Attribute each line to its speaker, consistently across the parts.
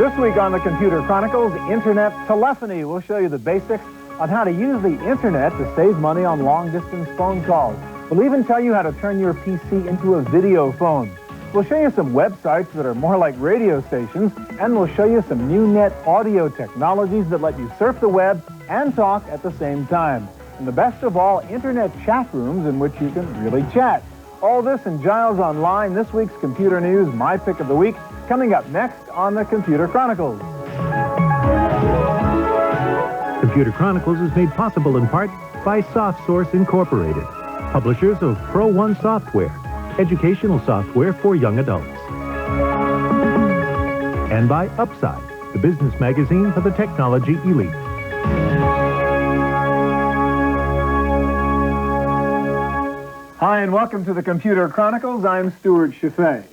Speaker 1: This week on the Computer Chronicles, Internet telephony. We'll show you the basics on how to use the Internet to save money on long-distance phone calls. We'll even tell you how to turn your PC into a video phone. We'll show you some websites that are more like radio stations, and we'll show you some new net audio technologies that let you surf the web and talk at the same time. And the best of all, Internet chat rooms in which you can really chat. All this and Giles Online, this week's computer news, my pick of the week, coming up next on the Computer Chronicles.
Speaker 2: Computer Chronicles is made possible in part by SoftSource Incorporated, publishers of Pro One software, educational software for young adults. And by Upside, the business magazine for the technology elite.
Speaker 1: Hi, and welcome to the Computer Chronicles. I'm Stuart Chaffee.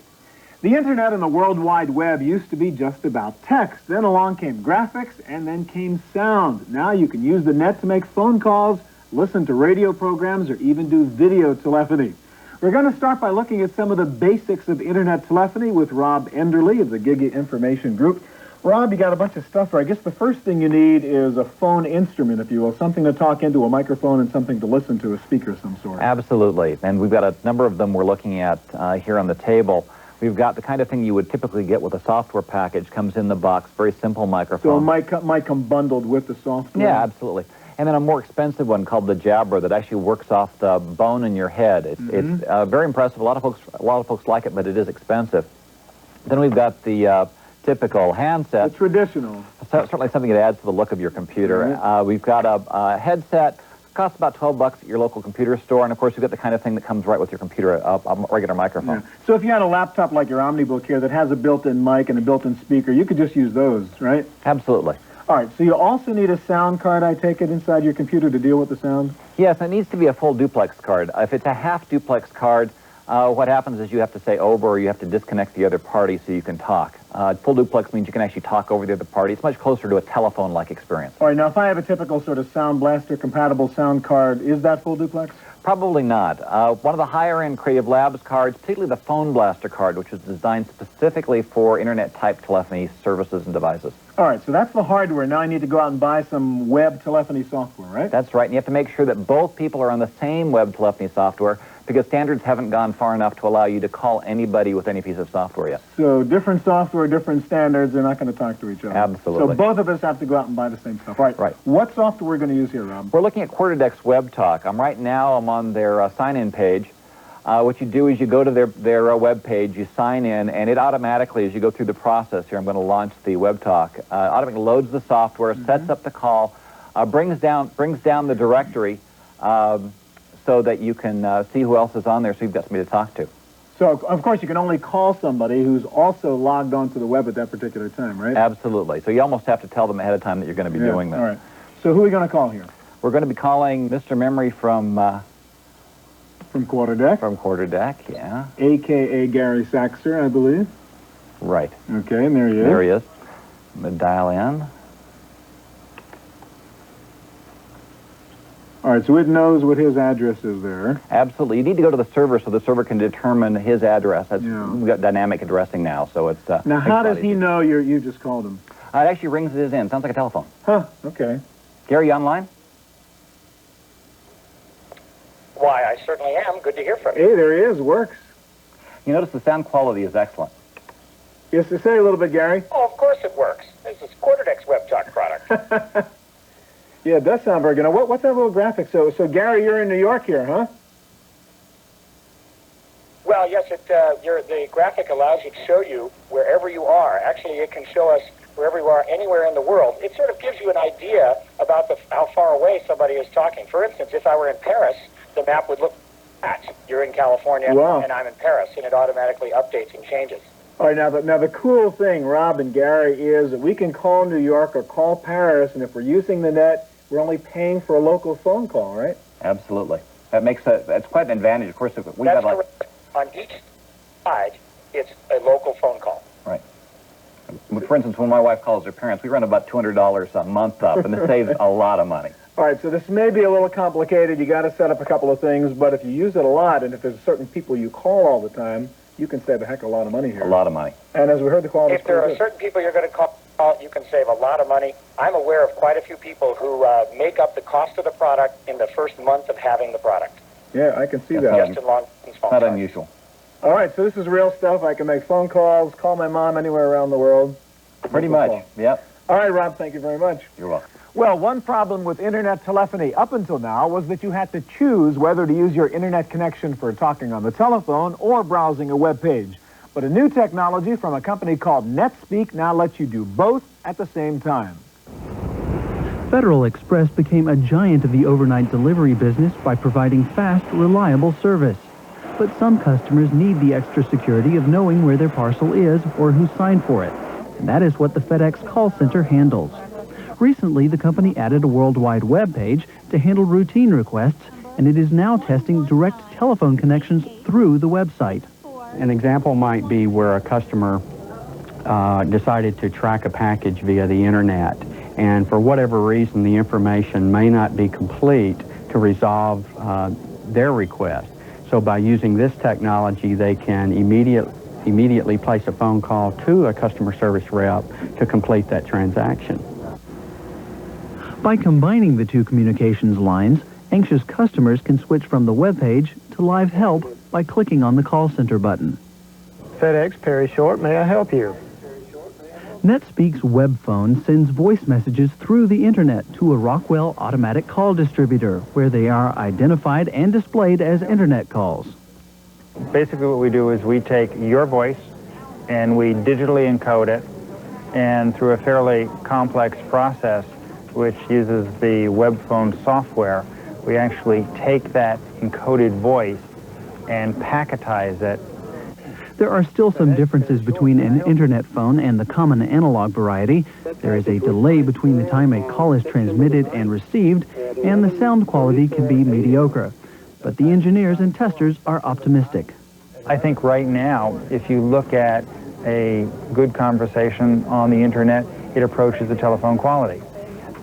Speaker 1: The Internet and the World Wide Web used to be just about text. Then along came graphics, and then came sound. Now you can use the net to make phone calls, listen to radio programs, or even do video telephony. We're going to start by looking at some of the basics of Internet telephony with Rob Enderle of the Giga Information Group. Rob, you got a bunch of stuff here. I guess the first thing you need is a phone instrument, if you will, something to talk into a microphone and something to listen to, a speaker of some sort.
Speaker 3: Absolutely, and we've got a number of them we're looking at here on the table. We've got the kind of thing you would typically get with a software package, comes in the box, very simple microphone.
Speaker 1: So it might come bundled with the software?
Speaker 3: Yeah, absolutely. And then a more expensive one called the Jabra that actually works off the bone in your head. It's very impressive. A lot of folks like it, but it is expensive. Then we've got the typical handset.
Speaker 1: The traditional.
Speaker 3: Certainly something that adds to the look of your computer. We've got a headset. Costs about $12 at your local computer store, and of course you've got the kind of thing that comes right with your computer, a regular microphone.
Speaker 1: Yeah. So if you had a laptop like your OmniBook here that has a built-in mic and a built-in speaker, you could just use those, right?
Speaker 3: Absolutely.
Speaker 1: All right, so you also need a sound card, I take it, inside your computer to deal with the sound?
Speaker 3: Yes, it needs to be a full duplex card. If it's a half duplex card, what happens is you have to say over, or you have to disconnect the other party so you can talk. Full duplex means you can actually talk over the other party. It's much closer to a telephone-like experience.
Speaker 1: All right, now if I have a typical sort of Sound Blaster compatible sound card, is that full duplex?
Speaker 3: Probably not. One of the higher-end Creative Labs cards, particularly the Phone Blaster card, which was designed specifically for Internet-type telephony services and devices.
Speaker 1: All right, so that's the hardware. Now I need to go out and buy some web telephony software, right?
Speaker 3: That's right, and you have to make sure that both people are on the same web telephony software, because standards haven't gone far enough to allow you to call anybody with any piece of software yet.
Speaker 1: So different software, different standards, they're not going to talk to each other.
Speaker 3: Absolutely.
Speaker 1: So both of us have to go out and buy the same stuff. All right.
Speaker 3: Right.
Speaker 1: What software are we going to use here, Rob?
Speaker 3: We're looking at QuarterDeck's Web Talk. I'm on their sign-in page. What you do is you go to their web page, you sign in, and it automatically, as you go through the process here, I'm going to launch the Web Talk, automatically loads the software, sets up the call, brings down the directory, so that you can see who else is on there, so you've got somebody to talk to.
Speaker 1: So, of course, you can only call somebody who's also logged onto the web at that particular time, right?
Speaker 3: Absolutely. So you almost have to tell them ahead of time that you're going to be doing that.
Speaker 1: All right. So who are we going to call here?
Speaker 3: We're going to be calling Mr. Memory from
Speaker 1: QuarterDeck?
Speaker 3: From QuarterDeck, yeah.
Speaker 1: A.K.A. Gary Saxer, I believe.
Speaker 3: Right.
Speaker 1: Okay, and there he is.
Speaker 3: There he is. I'm going to dial in.
Speaker 1: All right, so it knows what his address is there.
Speaker 3: Absolutely. You need to go to the server so the server can determine his address. We've got dynamic addressing now, so it's...
Speaker 1: now, how does he know you just called him?
Speaker 3: It actually rings his in. Sounds like a telephone.
Speaker 1: Huh, okay.
Speaker 3: Gary, you online?
Speaker 4: Why, I certainly am. Good to hear from you.
Speaker 1: Hey, there he is. Works.
Speaker 3: You notice the sound quality is excellent.
Speaker 1: Yes, to say a little bit, Gary.
Speaker 4: Oh, of course it works. This is QuarterDeck's Web Talk product.
Speaker 1: Yeah, it does sound very good. Now, what's that little graphic? So, Gary, you're in New York here, huh?
Speaker 4: Well, yes, the graphic allows you to show you wherever you are. Actually, it can show us wherever you are, anywhere in the world. It sort of gives you an idea about how far away somebody is talking. For instance, if I were in Paris, the map would look at you're in California, and I'm in Paris, and it automatically updates and changes.
Speaker 1: All right, now the cool thing, Rob and Gary, is that we can call New York or call Paris, and if we're using the net, we're only paying for a local phone call, right?
Speaker 3: Absolutely. That's quite an advantage. Of course,
Speaker 4: That's correct. On each side, it's a local phone call.
Speaker 3: Right. For instance, when my wife calls her parents, we run about $200 a month up, and this saves a lot of money.
Speaker 1: All right, so this may be a little complicated. You got to set up a couple of things, but if you use it a lot, and if there's certain people you call all the time, you can save a heck of a lot of money here.
Speaker 3: A lot of money.
Speaker 1: And as we heard, the quality.
Speaker 4: If there are certain people you're going to call You can save a lot of money. I'm aware of quite a few people who make up the cost of the product in the first month of having the product.
Speaker 1: Yeah, I can see that.
Speaker 4: Just in long-distance phone
Speaker 3: Not
Speaker 4: charge.
Speaker 3: unusual.
Speaker 1: All right, so this is real stuff. I can make phone calls, call my mom anywhere around the world.
Speaker 3: Pretty much, yep.
Speaker 1: All right, Rob, thank you very much.
Speaker 3: You're welcome.
Speaker 1: Well, one problem with internet telephony up until now was that you had to choose whether to use your internet connection for talking on the telephone or browsing a web page. But a new technology from a company called NetSpeak now lets you do both at the same time.
Speaker 5: Federal Express became a giant of the overnight delivery business by providing fast, reliable service. But some customers need the extra security of knowing where their parcel is or who signed for it. And that is what the FedEx call center handles. Recently, the company added a worldwide web page to handle routine requests, and it is now testing direct telephone connections through the website.
Speaker 6: An example might be where a customer decided to track a package via the internet, and for whatever reason the information may not be complete to resolve their request. So by using this technology, they can immediately place a phone call to a customer service rep to complete that transaction.
Speaker 5: By combining the two communications lines, anxious customers can switch from the web page to live help by clicking on the call center button.
Speaker 7: FedEx, Perry Short, may I help you?
Speaker 5: NetSpeak's web phone sends voice messages through the internet to a Rockwell automatic call distributor, where they are identified and displayed as internet calls.
Speaker 7: Basically what we do is we take your voice and we digitally encode it, and through a fairly complex process which uses the web phone software, we actually take that encoded voice and packetize it.
Speaker 5: There are still some differences between an internet phone and the common analog variety. There is a delay between the time a call is transmitted and received, and the sound quality can be mediocre. But the engineers and testers are optimistic.
Speaker 7: I think right now, if you look at a good conversation on the internet, it approaches the telephone quality.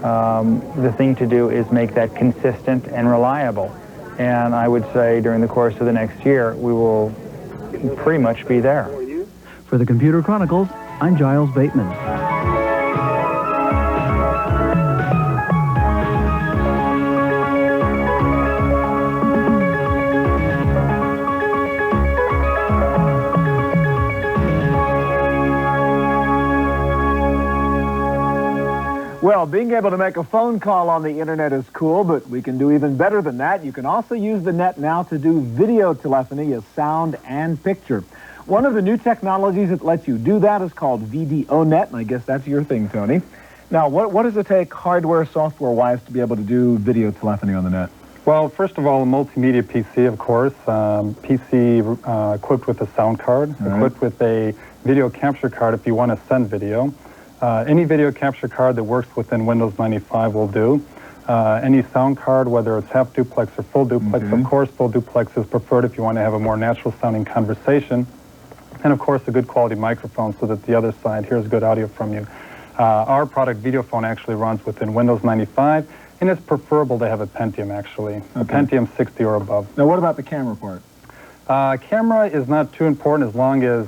Speaker 7: The thing to do is make that consistent and reliable. And I would say during the course of the next year, we will pretty much be there.
Speaker 5: For the Computer Chronicles, I'm Giles Bateman.
Speaker 1: Well, being able to make a phone call on the internet is cool, but we can do even better than that. You can also use the net now to do video telephony of sound and picture. One of the new technologies that lets you do that is called VDONet, and I guess that's your thing, Tony. Now, what does it take hardware, software-wise to be able to do video telephony on the net?
Speaker 8: Well, first of all, a multimedia PC, of course. PC equipped with a sound card, equipped with a video capture card if you want to send video. Any video capture card that works within Windows 95 will do. Any sound card, whether it's half duplex or full duplex, of course, full duplex is preferred if you want to have a more natural sounding conversation. And of course, a good quality microphone so that the other side hears good audio from you. Our product, Videophone, actually runs within Windows 95, and it's preferable to have a Pentium, actually. A Pentium 60 or above.
Speaker 1: Now, what about the camera part?
Speaker 8: Camera is not too important as long as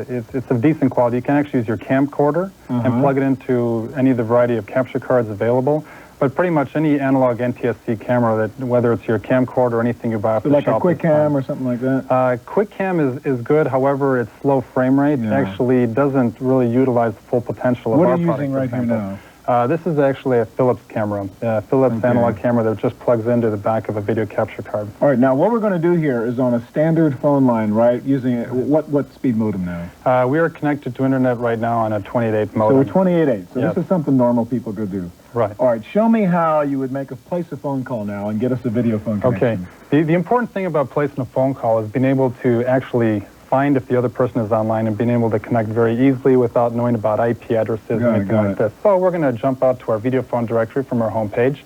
Speaker 8: it's of decent quality. You can actually use your camcorder and plug it into any of the variety of capture cards available. But pretty much any analog NTSC camera, that whether it's your camcorder or anything you buy off the shop.
Speaker 1: Like a quick cam or something like that?
Speaker 8: Quick cam is good. However, it's slow frame rate. It actually doesn't really utilize the full potential of our product.
Speaker 1: What are you using right here now?
Speaker 8: This is actually a Philips camera, Philips analog camera that just plugs into the back of a video capture card.
Speaker 1: All right, now what we're going to do here is on a standard phone line, right, using what speed modem now?
Speaker 8: We are connected to internet right now on a 28.8 modem.
Speaker 1: So we're 28.8, so this is something normal people could do.
Speaker 8: Right.
Speaker 1: All right, show me how you would place a phone call now and get us a video phone connection.
Speaker 8: Okay, the important thing about placing a phone call is being able to actually find if the other person is online and being able to connect very easily without knowing about IP addresses and anything like this. So we're going to jump out to our video phone directory from our home page.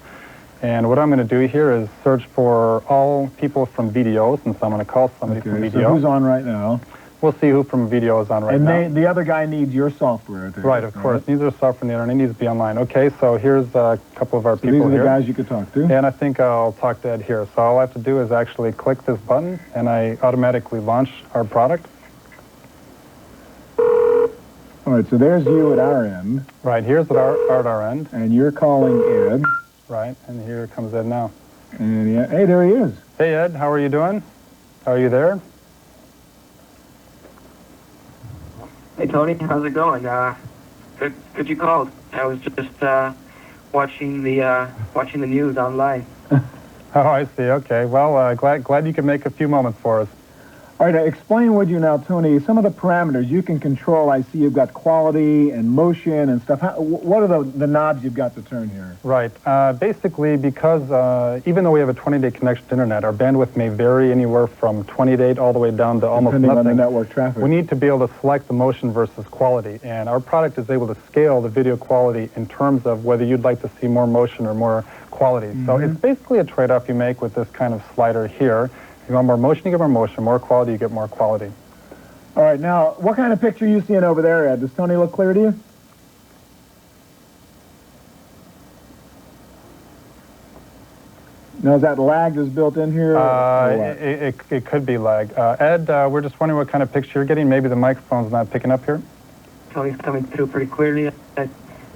Speaker 8: And what I'm going to do here is search for all people from VDO, since I'm going to call somebody from VDO.
Speaker 1: So who's on right now?
Speaker 8: We'll see who from VDO is on right now.
Speaker 1: And the other guy needs your software.
Speaker 8: Right, of course. Needs our software from the internet. It needs to be online. Okay, so here's a couple of our people here.
Speaker 1: These are the guys you could talk to.
Speaker 8: And I think I'll talk to Ed here. So all I have to do is actually click this button, and I automatically launch our product.
Speaker 1: All right, so there's you at our end.
Speaker 8: Right, here's at our end.
Speaker 1: And you're calling Ed.
Speaker 8: Right, and here comes Ed now.
Speaker 1: And yeah, hey, there he is.
Speaker 8: Hey, Ed, how are you doing? Are you there?
Speaker 9: Hey, Tony, how's it going? Good you called. I was just watching the news online.
Speaker 8: Oh, I see. Okay. Well, glad you could make a few moments for us.
Speaker 1: All right, explain, would you now, Tony, some of the parameters you can control. I see you've got quality and motion and stuff. What are the knobs you've got to turn here?
Speaker 8: Right. Basically, because even though we have a 20-day connection to internet, our bandwidth may vary anywhere from 28 all the way down to almost
Speaker 1: Depending
Speaker 8: nothing.
Speaker 1: on the network traffic.
Speaker 8: We need to be able to select the motion versus quality, and our product is able to scale the video quality in terms of whether you'd like to see more motion or more quality. So it's basically a trade-off you make with this kind of slider here. If you want more motion, you get more motion. More quality, you get more quality.
Speaker 1: All right, now, what kind of picture are you seeing over there, Ed? Does Tony look clear to you? Now, is that lag that's built in here?
Speaker 8: It could be lag. Ed, we're just wondering what kind of picture you're getting. Maybe the microphone's not picking up here.
Speaker 9: Tony's coming through pretty clearly.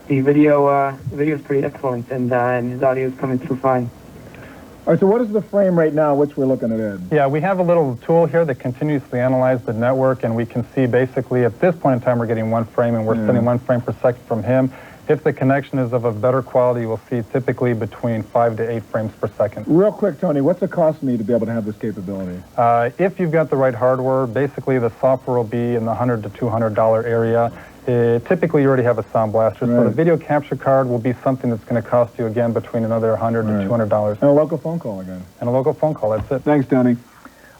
Speaker 9: The video is pretty excellent, and his audio is coming through fine.
Speaker 1: All right, so what is the frame rate now, which we're looking at, Ed?
Speaker 8: Yeah, we have a little tool here that continuously analyzes the network, and we can see basically at this point in time we're getting 1 frame, and we're sending 1 frame per second from him. If the connection is of a better quality, we'll see typically between 5 to 8 frames per second.
Speaker 1: Real quick, Tony, what's it cost me to be able to have this capability?
Speaker 8: If you've got the right hardware, basically the software will be in the $100 to $200 area. Typically, you already have a sound blaster, so the video capture card will be something that's going to cost you, again, between another $100 to $200.
Speaker 1: And a local phone call again.
Speaker 8: And a local phone call, that's it.
Speaker 1: Thanks, Tony.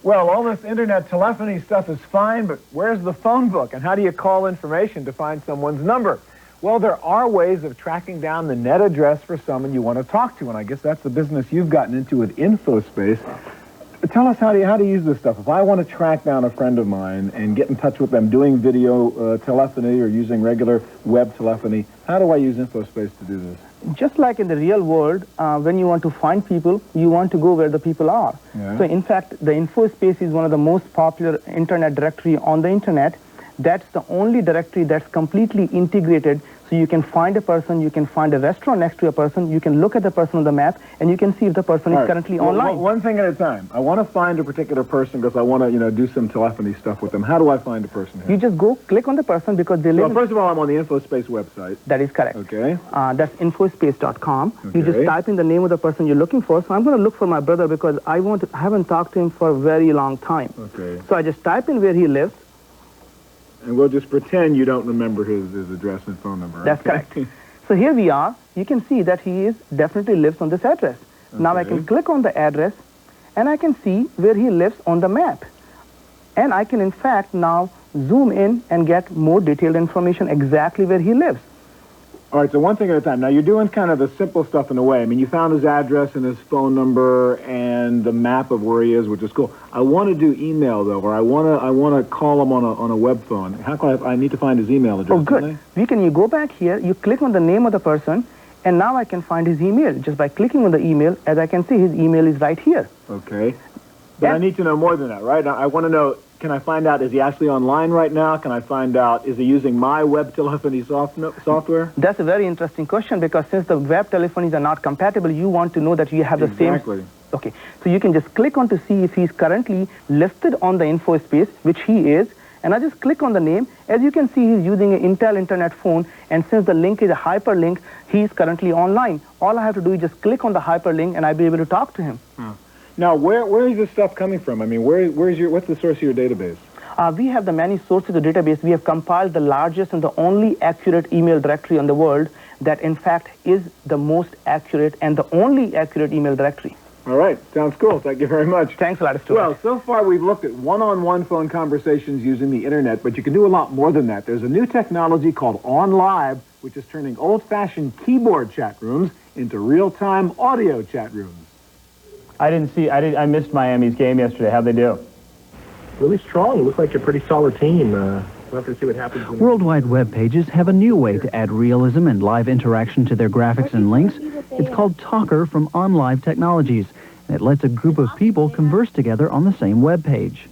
Speaker 1: Well, all this internet telephony stuff is fine, but where's the phone book? And how do you call information to find someone's number? Well, there are ways of tracking down the net address for someone you want to talk to, and I guess that's the business you've gotten into with InfoSpace. Tell us how to use this stuff. If I want to track down a friend of mine and get in touch with them doing video telephony or using regular web telephony, how do I use InfoSpace to do this?
Speaker 10: Just like in the real world, when you want to find people, you want to go where the people are.
Speaker 1: Yeah.
Speaker 10: So in fact, the InfoSpace is one of the most popular internet directory on the internet. That's the only directory that's completely integrated. So you can find a person, you can find a restaurant next to a person, you can look at the person on the map, and you can see if the person is currently online.
Speaker 1: One thing at a time. I want to find a particular person because I want to, do some telephony stuff with them. How do I find a person here?
Speaker 10: You just go click on the person because they live.
Speaker 1: Well, first of all, I'm on the InfoSpace website.
Speaker 10: That is correct.
Speaker 1: Okay.
Speaker 10: That's infospace.com.
Speaker 1: Okay.
Speaker 10: You just type in the name of the person you're looking for. So I'm going to look for my brother because I haven't talked to him for a very long time.
Speaker 1: Okay.
Speaker 10: So I just type in where he lives.
Speaker 1: And we'll just pretend you don't remember his address and phone number.
Speaker 10: That's correct. So here we are. You can see that he definitely lives on this address. Okay. Now I can click on the address, and I can see where he lives on the map. And I can, in fact, now zoom in and get more detailed information exactly where he lives.
Speaker 1: All right, so one thing at a time. Now, you're doing kind of the simple stuff in a way. I mean, you found his address and his phone number and the map of where he is, which is cool. I want to do email, though, or I want to call him on a web phone. How can I need to find his email address?
Speaker 10: Oh, good. You go back here, you click on the name of the person, and now I can find his email. Just by clicking on the email, as I can see, his email is right here.
Speaker 1: Okay. But I need to know more than that, right? I want to know, can I find out, is he actually online right now? Can I find out, is he using my web telephony software?
Speaker 10: That's a very interesting question because since the web telephonies are not compatible, you want to know that you have the same...
Speaker 1: Exactly.
Speaker 10: Okay. So you can just click on to see if he's currently listed on the InfoSpace, which he is, and I just click on the name. As you can see, he's using an Intel Internet phone, and since the link is a hyperlink, he's currently online. All I have to do is just click on the hyperlink, and I'll be able to talk to him.
Speaker 1: Now, where is this stuff coming from? I mean, what's the source of your database?
Speaker 10: We have the many sources of the database. We have compiled the largest and the only accurate email directory in the world that, in fact, is the most accurate and the only accurate email directory.
Speaker 1: All right. Sounds cool. Thank you very much.
Speaker 10: Thanks a lot, Stuart.
Speaker 1: Well, so far we've looked at one-on-one phone conversations using the internet, but you can do a lot more than that. There's a new technology called OnLive, which is turning old-fashioned keyboard chat rooms into real-time audio chat rooms.
Speaker 11: I missed Miami's game yesterday. How'd they do?
Speaker 12: Really strong. Looks like a pretty solid team. We'll have to see what happens.
Speaker 5: World Wide Web pages have a new way to add realism and live interaction to their graphics and links. It's called Talker from OnLive Technologies, and it lets a group of people converse together on the same web page.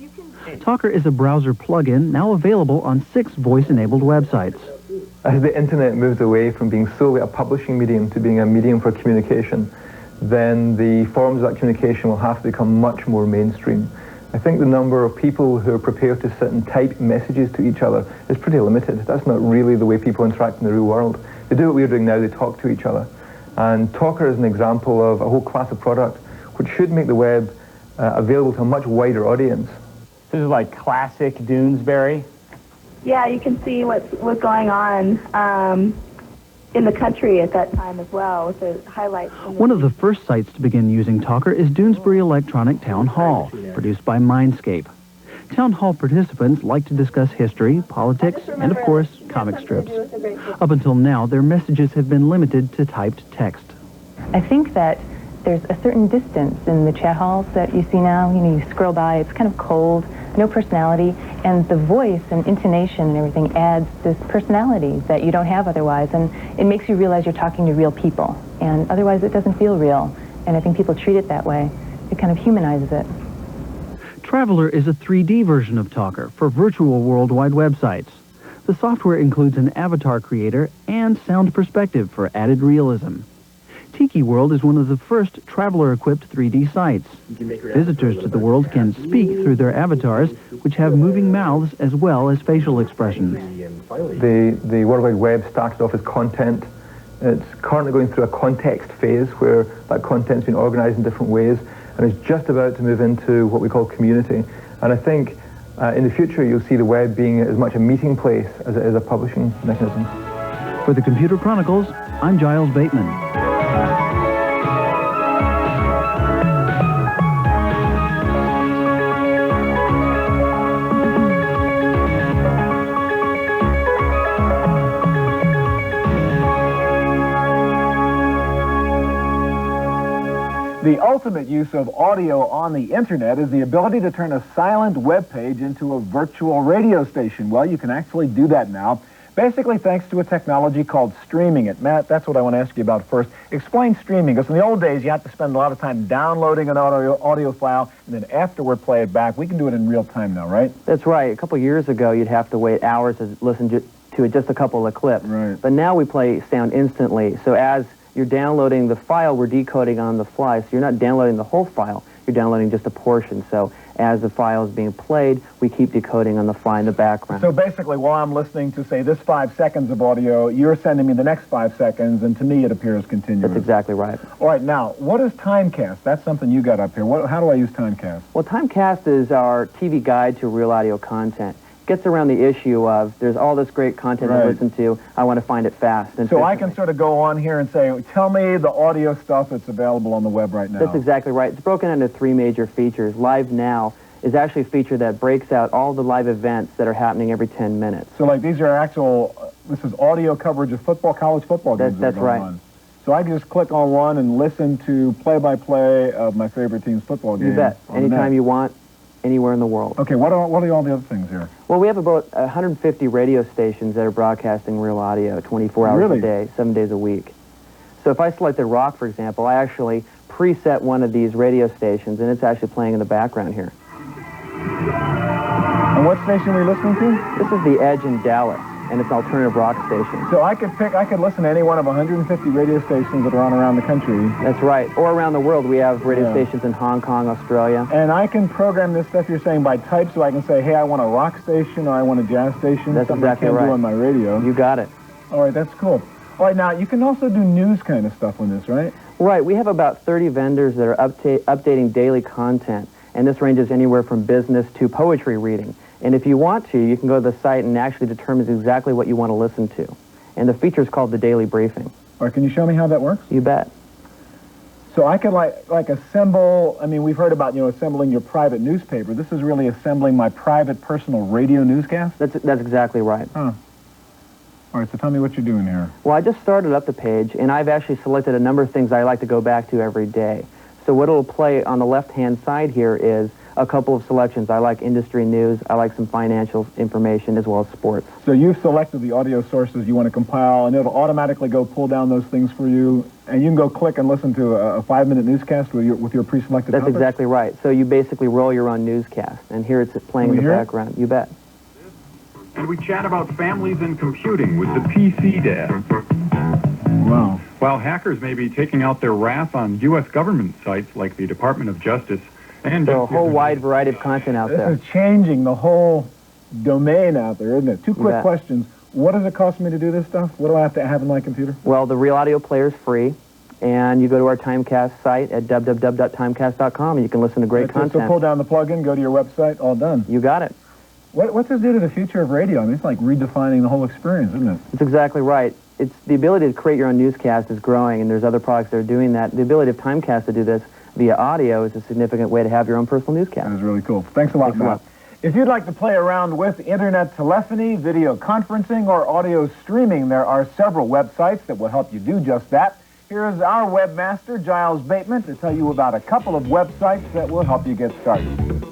Speaker 5: Talker is a browser plugin now available on 6 voice-enabled websites.
Speaker 13: As the internet moves away from being solely a publishing medium to being a medium for communication, then the forms of that communication will have to become much more mainstream. I think the number of people who are prepared to sit and type messages to each other is pretty limited. That's not really the way people interact in the real world. They do what we're doing now, they talk to each other. And Talker is an example of a whole class of product which should make the web available to a much wider audience.
Speaker 11: This is like classic Doonesbury.
Speaker 14: Yeah, you can see what's going on in the country at that time as well, with the highlights.
Speaker 5: One of the first sites to begin using Talker is Doonesbury Electronic Town Hall, produced by Mindscape. Town Hall participants like to discuss history, politics, and of course, comic strips. Up until now, their messages have been limited to typed text.
Speaker 15: I think that there's a certain distance in the chat halls that you see now. You know, you scroll by, it's kind of cold, no personality, and the voice and intonation and everything adds this personality that you don't have otherwise, and it makes you realize you're talking to real people, and otherwise it doesn't feel real, and I think people treat it that way. It kind of humanizes it.
Speaker 5: Traveler is a 3D version of Talker for virtual worldwide websites. The software includes an avatar creator and sound perspective for added realism. Tiki World is one of the first Traveler-equipped 3D sites. Visitors to the world can speak through their avatars, which have moving mouths as well as facial expressions.
Speaker 13: The World Wide Web started off as content. It's currently going through a context phase where that content's been organized in different ways and is just about to move into what we call community. And I think in the future you'll see the web being as much a meeting place as it is a publishing mechanism.
Speaker 5: For the Computer Chronicles, I'm Giles Bateman.
Speaker 1: The ultimate use of audio on the internet is the ability to turn a silent web page into a virtual radio station. Well, you can actually do that now, basically thanks to a technology called streaming it. Matt, that's what I want to ask you about first. Explain streaming, because in the old days you had to spend a lot of time downloading an audio file and then afterward play it back. We can do it in real time now, right?
Speaker 16: That's right. A couple years ago you'd have to wait hours to listen to just a couple of clips.
Speaker 1: Right.
Speaker 16: But now we play sound instantly. So as you're downloading the file, we're decoding on the fly. So you're not downloading the whole file, you're downloading just a portion. So as the file is being played, we keep decoding on the fly in the background.
Speaker 1: So basically, while I'm listening to, say, this 5 seconds of audio, you're sending me the next 5 seconds, and to me it appears continuous.
Speaker 16: That's exactly right.
Speaker 1: All right, now, what is Timecast? That's something you got up here. How do I use Timecast?
Speaker 16: Well, Timecast is our TV guide to real audio content. Gets around the issue of there's all this great content to listen to, I want to find it fast. And
Speaker 1: so I can sort of go on here and say, tell me the audio stuff that's available on the web right now.
Speaker 16: That's exactly right. It's broken into 3 major features. Live Now is actually a feature that breaks out all the live events that are happening every 10 minutes.
Speaker 1: So like these are actual, this is audio coverage of football, college football games
Speaker 16: that's right.
Speaker 1: on. So I can just click on one and listen to play-by-play of my favorite team's football game.
Speaker 16: You bet. Anytime you want, anywhere in the world.
Speaker 1: Okay, what are all the other things here?
Speaker 16: Well, we have about 150 radio stations that are broadcasting real audio 24 hours a day, 7 days a week. So if I selected rock, for example, I actually preset one of these radio stations, and it's actually playing in the background here.
Speaker 1: And what station are we listening to?
Speaker 16: This is The Edge in Dallas, and it's an alternative rock station.
Speaker 1: So I could listen to any one of 150 radio stations that are on around the country.
Speaker 16: That's right. Or around the world. We have radio stations in Hong Kong, Australia.
Speaker 1: And I can program this stuff you're saying by type, so I can say, hey, I want a rock station or I want a jazz station.
Speaker 16: That's
Speaker 1: something
Speaker 16: exactly
Speaker 1: I can't
Speaker 16: right.
Speaker 1: do on my radio.
Speaker 16: You got it.
Speaker 1: All right, that's cool. All right, now, you can also do news kind of stuff on this, right?
Speaker 16: Right. We have about 30 vendors that are updating daily content, and this ranges anywhere from business to poetry reading. And if you want to, you can go to the site and actually determine exactly what you want to listen to. And the feature is called the Daily Briefing.
Speaker 1: All right, can you show me how that works?
Speaker 16: You bet.
Speaker 1: So I could like assemble, I mean, we've heard about, assembling your private newspaper. This is really assembling my private personal radio newscast?
Speaker 16: That's exactly right.
Speaker 1: Huh. All right, so tell me what you're doing here.
Speaker 16: Well, I just started up the page, and I've actually selected a number of things I like to go back to every day. So what it'll play on the left-hand side here is a couple of selections. I like industry news. I like some financial information as well as sports.
Speaker 1: So you've selected the audio sources you want to compile, and it'll automatically go pull down those things for you, and you can go click and listen to a 5-minute newscast with your pre-selected
Speaker 16: That's
Speaker 1: topics?
Speaker 16: exactly right. So you basically roll your own newscast, and here it's playing in the background. You bet.
Speaker 17: And we chat about families and computing with the PC Dad.
Speaker 1: Wow.
Speaker 17: While hackers may be taking out their wrath on U.S. government sites like the Department of Justice and...
Speaker 16: So a whole wide variety of content out there.
Speaker 1: This is changing the whole domain out there, isn't it? Two quick questions. What does it cost me to do this stuff? What do I have to have in my computer?
Speaker 16: Well, the Real Audio Player is free, and you go to our Timecast site at www.timecast.com, and you can listen to great content.
Speaker 1: So pull down the plugin, go to your website, all done.
Speaker 16: You got it.
Speaker 1: What's this do to the future of radio? I mean, it's like redefining the whole experience, isn't it?
Speaker 16: That's exactly right. It's the ability to create your own newscast is growing, and there's other products that are doing that. The ability of Timecast to do this via audio is a significant way to have your own personal newscast.
Speaker 1: That is really cool. Thanks a lot, Matt. If you'd like to play around with internet telephony, video conferencing, or audio streaming, there are several websites that will help you do just that. Here's our webmaster, Giles Bateman, to tell you about a couple of websites that will help you get started.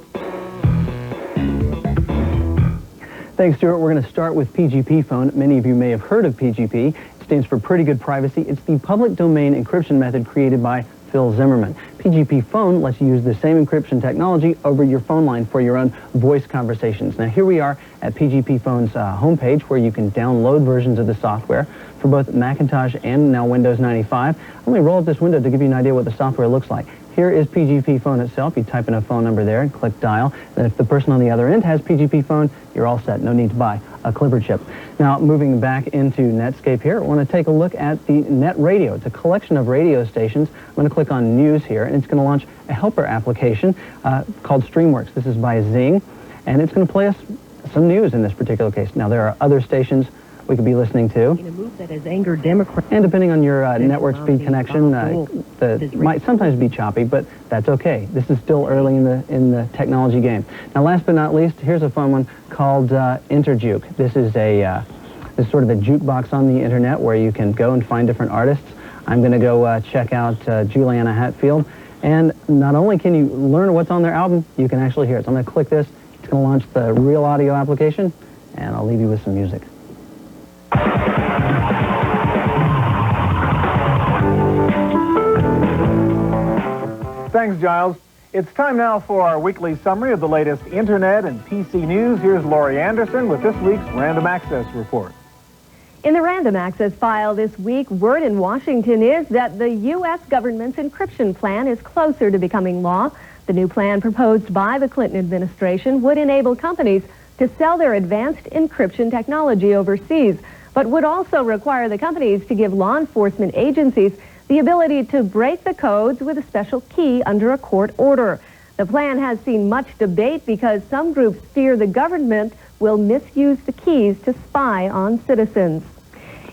Speaker 5: Thanks, Stuart. We're going to start with PGP Phone. Many of you may have heard of PGP. It stands for Pretty Good Privacy. It's the public domain encryption method created by Phil Zimmerman. PGP Phone lets you use the same encryption technology over your phone line for your own voice conversations. Now, here we are at PGP Phone's homepage, where you can download versions of the software for both Macintosh and now Windows 95. Let me roll up this window to give you an idea what the software looks like. Here is PGP Phone itself. You type in a phone number there and click dial. Then if the person on the other end has PGP Phone, you're all set. No need to buy a Clipper chip. Now, moving back into Netscape here, I want to take a look at the Net Radio. It's a collection of radio stations. I'm going to click on News here, and it's going to launch a helper application called StreamWorks. This is by Zing, and it's going to play us some news in this particular case. Now, there are other stations we could be listening to.
Speaker 18: In a move that has angered Democrats.
Speaker 5: And depending on your network speed connection, it might sometimes be choppy, but that's okay. This is still early in the technology game. Now, last but not least, here's a fun one called Interjuke. This is sort of a jukebox on the internet where you can go and find different artists. I'm going to go check out Juliana Hatfield, and not only can you learn what's on their album, you can actually hear it. So I'm going to click this. It's going to launch the Real Audio application, and I'll leave you with some music.
Speaker 1: Thanks, Giles. It's time now for our weekly summary of the latest Internet and PC news. Here's Laurie Anderson with this week's Random Access Report.
Speaker 19: In the Random Access file this week, word in Washington is that the U.S. government's encryption plan is closer to becoming law. The new plan proposed by the Clinton administration would enable companies to sell their advanced encryption technology overseas, but would also require the companies to give law enforcement agencies the ability to break the codes with a special key under a court order. The plan has seen much debate because some groups fear the government will misuse the keys to spy on citizens.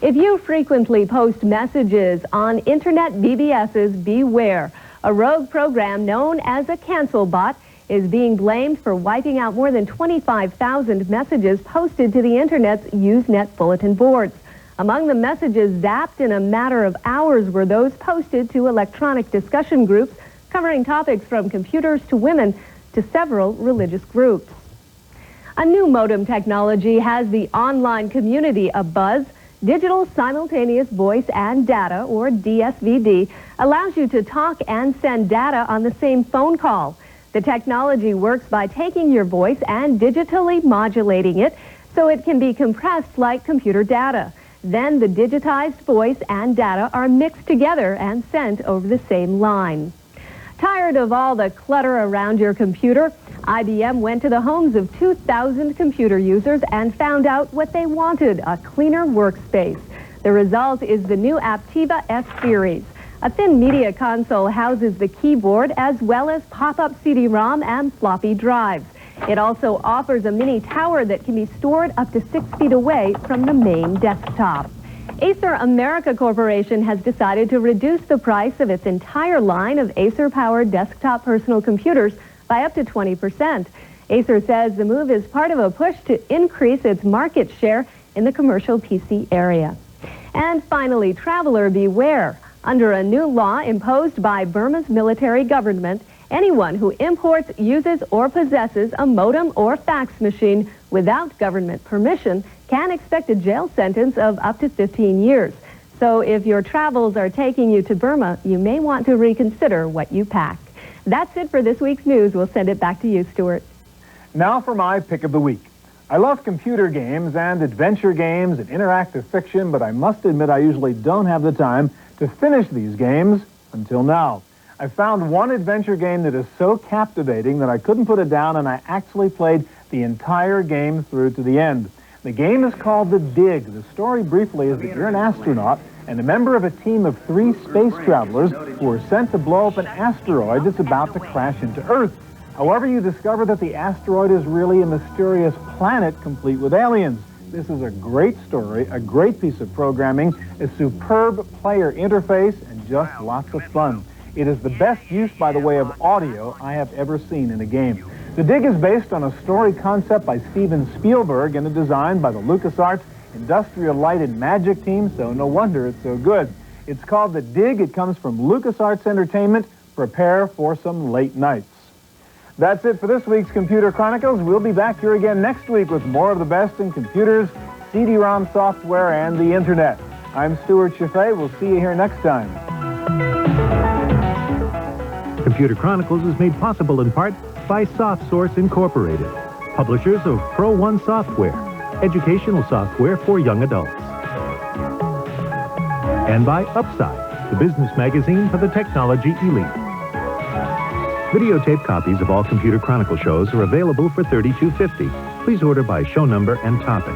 Speaker 19: If you frequently post messages on Internet BBSs, beware. A rogue program known as a cancel bot is being blamed for wiping out more than 25,000 messages posted to the Internet's Usenet bulletin boards. Among the messages zapped in a matter of hours were those posted to electronic discussion groups covering topics from computers to women to several religious groups. A new modem technology has the online community abuzz. Digital Simultaneous Voice and Data, or DSVD, allows you to talk and send data on the same phone call. The technology works by taking your voice and digitally modulating it so it can be compressed like computer data. Then the digitized voice and data are mixed together and sent over the same line. Tired of all the clutter around your computer? IBM went to the homes of 2,000 computer users and found out what they wanted, a cleaner workspace. The result is the new Aptiva S-Series. A thin media console houses the keyboard as well as pop-up CD-ROM and floppy drives. It also offers a mini tower that can be stored up to 6 feet away from the main desktop. Acer America Corporation has decided to reduce the price of its entire line of Acer-powered desktop personal computers by up to 20%. Acer says the move is part of a push to increase its market share in the commercial PC area. And finally, traveler beware. Under a new law imposed by Burma's military government, Anyone who imports, uses, or possesses a modem or fax machine without government permission can expect a jail sentence of up to 15 years. So if your travels are taking you to Burma, you may want to reconsider what you pack. That's it for this week's news. We'll send it back to you, Stuart.
Speaker 1: Now for my pick of the week. I love computer games and adventure games and interactive fiction, but I must admit I usually don't have the time to finish these games until now. I found one adventure game that is so captivating that I couldn't put it down, and I actually played the entire game through to the end. The game is called The Dig. The story briefly is that you're an astronaut and a member of a team of 3 space travelers who are sent to blow up an asteroid that's about to crash into Earth. However, you discover that the asteroid is really a mysterious planet complete with aliens. This is a great story, a great piece of programming, a superb player interface, and just lots of fun. It is the best use, by the way, of audio I have ever seen in a game. The Dig is based on a story concept by Steven Spielberg and a design by the LucasArts Industrial Light and Magic team, so no wonder it's so good. It's called The Dig. It comes from LucasArts Entertainment. Prepare for some late nights. That's it for this week's Computer Chronicles. We'll be back here again next week with more of the best in computers, CD-ROM software, and the Internet. I'm Stuart Chaffee. We'll see you here next time.
Speaker 2: Computer Chronicles is made possible in part by SoftSource Incorporated, publishers of Pro One software, educational software for young adults. And by Upside, the business magazine for the technology elite. Videotape copies of all Computer Chronicle shows are available for $32.50. Please order by show number and topic.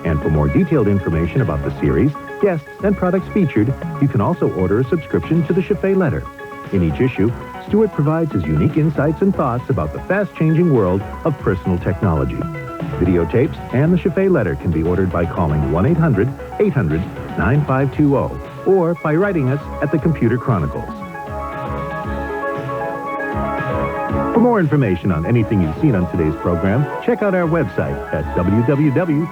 Speaker 2: And for more detailed information about the series, guests, and products featured, you can also order a subscription to the Chaffee Letter. In each issue, Stuart provides his unique insights and thoughts about the fast-changing world of personal technology. Videotapes and the Chaffee Letter can be ordered by calling 1-800-800-9520 or by writing us at the Computer Chronicles. For more information on anything you've seen on today's program, check out our website at www.pctv.com.